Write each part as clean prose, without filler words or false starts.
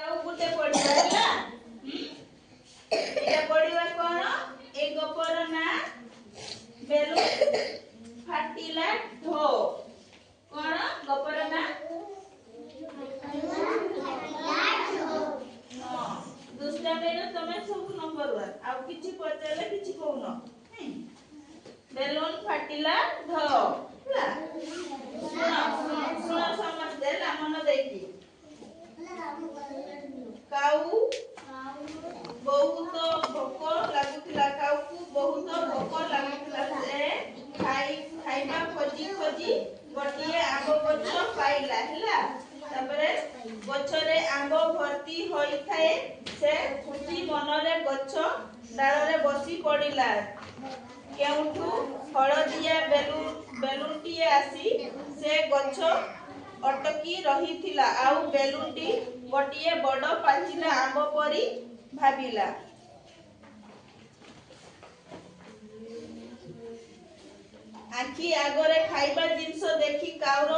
काऊ गुटे पढ़िबा हैला एटा पढ़िबा कोन ए गपर ना बेलून फाटिला ढो कोन गपर ना दूसरा बेलो तमे सब नंबर 1 आ किछि पचले किछि कोन बेलून फाटिला ढो हैला सुनो समझते ला मन देखी काऊ बहुत भोक लागुतिला काऊ को बहुत भोक लागुतिला से खाइबा खोजी खोजी गोटिए आंब गछ पाइला हैला तापरे गछरे आंब भर्ती होई थाए से खुशी मनरे गछ डाଳରେ बसी पड़िला केउठू हळदिया बेलूनटीए आसी से गछ अटकी रहिथिला आउ बेलूनटी गोटिए बड़ पाचिला आंब परी भाबिला आखी आगरे खाइबा जिंस देखि काउर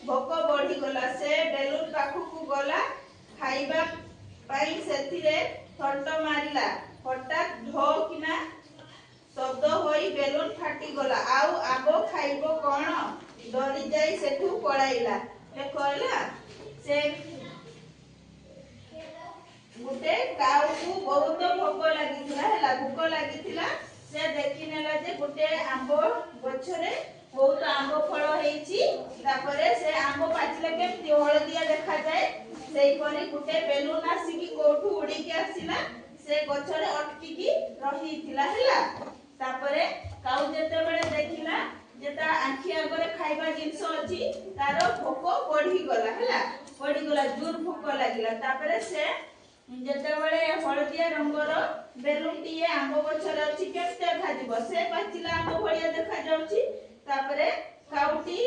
भोक बढ़ी गला से बेलून पाखुकु गला खाइबा पाई सेथिरे थंट मारिला हठात ढो किना शब्द होई बेलून फाटी गला आउ आंब खाइबो कोन डरी जाई सेठू पळाइला देखला से गुटे काऊ को बहुत भोक लागिथिला हैला भोक लागिथिला से देखि नेला जे गुटे आंब गछरे बहुत आंब फळ हेछि तापरे से आंब पाचिले केमति हळदिया देखा जाय सेई परी गुटे बेलून आसी की कोठू उडी के आसीला से गछरे अटकी की रहिथिला हैला तापरे काऊ जेते बेले देखिला जेता आखी आगरे खाइबा जिंस अछि तारो भोक बढ़ी गला हैला बढ़ी गला जोर भोक लागिला तापरे से जेते बेले हळदिया रंगर बेलूनटीए आंब गछरे अछि केते देखा दिबो से पाचिला आंब भଳିया देखा जाउची तापरे काउटी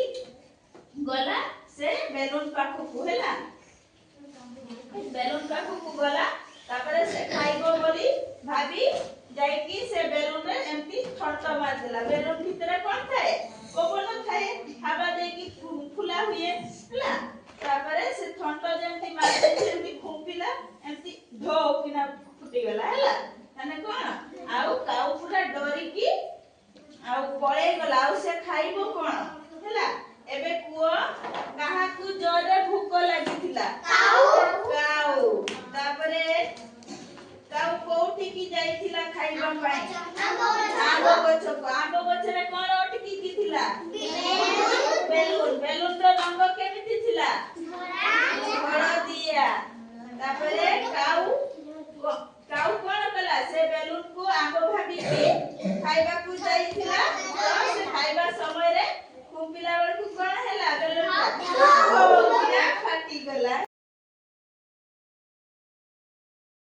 गला से बेलून पाखुकु हैला बेलून पाखुकु गला तापरे से खाइबो बोली भाबी जाईकी से बेलून रे एमती थंट मार देला बेलून भितरे कोन थाए पवन थाए हवा देकी फुला हुए हैला तापरे से थंट जेमती मार दे जेमती फुंपिला एमती ढो किना फुटी गला हैला तने कोन आउ काउ पूरा डरी की आउ पळे गला आउ से खाइबो कोन हैला एबे कुओ काहा कु जोरे भूख लागिथिला काउ तापरे काउ कोठी की जाइथिला खाइबा पाई आंब गछरे कोन अटकी की थिला बेलून रो रंग केमिति थिला हळदिया तापरे काउ कोन कला से बेलून को आंब भाबी की खाइबा कु जाइथिला